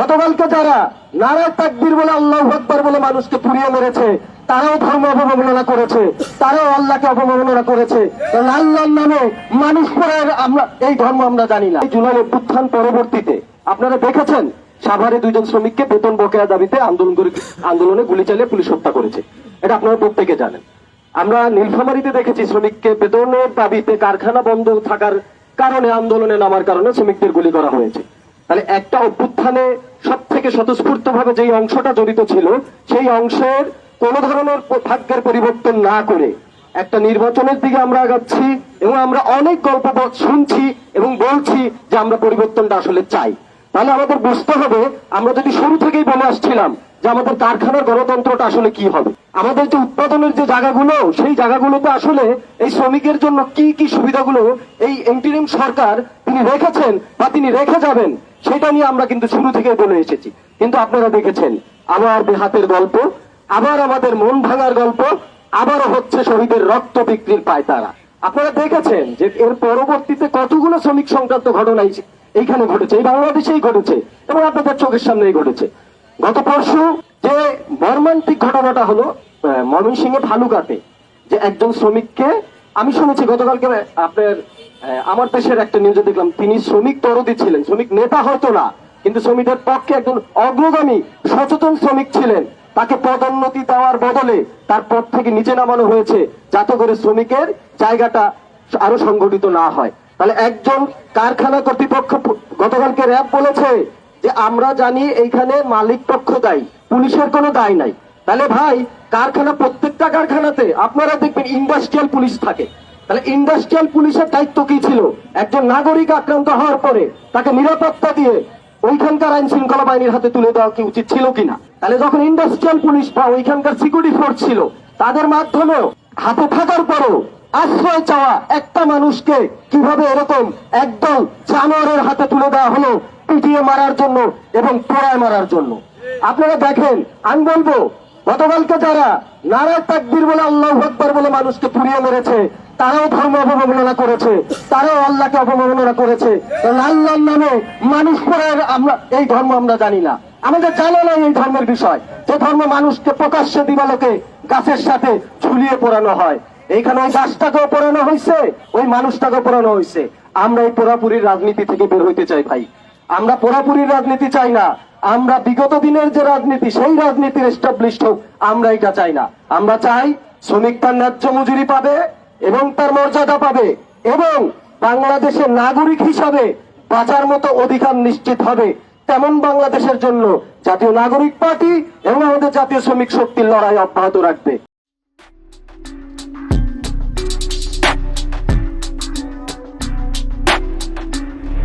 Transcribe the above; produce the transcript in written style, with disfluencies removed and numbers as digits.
গতকালকে যারা নারায়ে তাকবীর বলে আল্লাহু আকবার বলে মানুষকে পুড়িয়ে মেরেছে, তারাও ধর্ম অবমাননা করেছে, তারাও আল্লাহকে অবমাননা করেছে। আল্লাহর নামে মানুষ পড়ার আমরা এই ধর্ম আমরা জানি না। জুলাই অভ্যুত্থান পরবর্তীতে আপনারা দেখেছেন সাভারে 2 জন শ্রমিককে বেতন বকেয়া দাবিতে আন্দোলনে গুলি চালিয়ে পুলিশ হত্যা করেছে। এটা আপনারা প্রত্যেকে জানেন। আমরা নীলফামারীতে দেখেছি শ্রমিককে বেতনের দাবিতে কারখানা বন্ধ থাকার কারণে আন্দোলনে নামার কারণে শ্রমিকদের গুলি করা হয়েছে। তাহলে একটা অভ্যুত্থানে সব থেকে স্বতঃস্ফূর্ত ভাবে যেই অংশটা জড়িত ছিল সেই অংশের কোন ধরনের ভাগ্যের পরিবর্তন না করে একটা নির্বাচনের দিকে আমরা আগাচ্ছি এবং আমরা অনেক গল্প শুনছি এবং বলছি যে আমরা পরিবর্তনটা আসলে চাই। তাহলে আমাদের বুঝতে হবে, আমরা যদি শুরু থেকেই বলে আসছিলাম যে আমাদের কারখানার গণতন্ত্রটা আসলে কি হবে, আমাদের যে উৎপাদনের যে জায়গাগুলো সেই জায়গাগুলোতে আসলে এই শ্রমিকের জন্য কি কি সুবিধাগুলো এই ইন্টারিম সরকার তিনি রেখেছেন বা তিনি রেখে যাবেন সেটা নিয়ে আমরা কিন্তু শুরু থেকে বলে এসেছি। কিন্তু আপনারা দেখেছেন আবার বেহাতের গল্প, আবার আমাদের মন ভাঙার গল্প, আবারও হচ্ছে শহীদের রক্ত বিক্রির পায়তারা। আপনারা দেখেছেন যে এর পরবর্তীতে কতগুলো শ্রমিক সংক্রান্ত ঘটনা এইখানে ঘটেছে, এই বাংলাদেশেই ঘটেছে এবং আপনাদের চোখের সামনেই ঘটেছে। গত পরশু যে মর্মান্তিক ঘটনাটা হলো ময়মনসিংহে ভালুকাতে, যে একজন শ্রমিককে আমি শুনেছি গতকালকে আপনার আমার দেশের একটা নিউজে দেখলাম তিনি শ্রমিক দরদি ছিলেন, শ্রমিক নেতা হয়তো না কিন্তু শ্রমিকদের পক্ষে একজন অগ্রগামী সচেতন শ্রমিক ছিলেন। তাকে পদোন্নতি দেওয়ার বদলে তার পদ থেকে নিচে নামানো হয়েছে যাতে করে শ্রমিকের জায়গাটা আরো সংগঠিত না হয়। তাহলে একজন কারখানা কর্তৃপক্ষ গতকালকে র্যাব বলেছে যে আমরা জানি এইখানে মালিক পক্ষ দায়ী, পুলিশের কোনো দায় নাই। তাহলে ভাই কারখানা, প্রত্যেকটা কারখানাতে আপনারা দেখবেন ইন্ডাস্ট্রিয়াল পুলিশ থাকে। তাহলে ইন্ডাস্ট্রিয়াল পুলিশের দায়িত্ব কি ছিল? একজন নাগরিক আক্রান্ত হওয়ার পরে তাকে নিরাপত্তা দিয়ে ওইখানকার আইন শৃঙ্খলা বাহিনীর হাতে তুলে দেওয়া কি উচিত ছিল কিনা? তাহলে যখন ইন্ডাস্ট্রিয়াল পুলিশ বা ওইখানকার সিকিউরিটি ফোর্স ছিল তাদের মাধ্যমেও হাতে থাকার পরও আশ্রয় চাওয়া একটা মানুষকে কিভাবে এরকম একদল জানোয়ারের হাতে তুলে দেওয়া হলো পিটিয়ে মারার জন্য এবং পোড়ায় মারার জন্য? আপনারা দেখেন, আমি বলবো গতকালকে যারা নারায়ে তাকবীর বলে আল্লাহু আকবার বলে মানুষকে পুড়িয়ে মেরেছে, তারাও ধর্ম অবমাননা করেছে, তারাও আল্লাহকে অবমাননা করেছে। আল্লাহর নামে মানুষ পড়ার আমরা এই ধর্ম আমরা জানি না, আমাদের জানা নাই এই ধর্মের বিষয়, যে ধর্ম মানুষকে প্রকাশ্যে দিবালোকে গাছের সাথে ঝুলিয়ে পড়ানো হয়। এইখানে ওই গাছটাকেও পড়ানো হয়েছে, ওই মানুষটাকেও পড়ানো হয়েছে। আমরা এই পোড়াপুরির রাজনীতি থেকে বের হইতে চাই ভাই। আমরা পোড়াপুরির রাজনীতি চাই না, আমরা বিগত দিনের যে রাজনীতি সেই রাজনীতির এস্টাবলিশড হোক, আমরা এটা চাই না। আমরা চাই শ্রমিক তার ন্যায্য মজুরি পাবে এবং তার মর্যাদা পাবে এবং বাংলাদেশের নাগরিক হিসাবে বাঁচার মতো অধিকার নিশ্চিত হবে। তেমন বাংলাদেশের জন্য জাতীয় নাগরিক পার্টি এবং আমাদের জাতীয় শ্রমিক শক্তির লড়াই অব্যাহত রাখবে।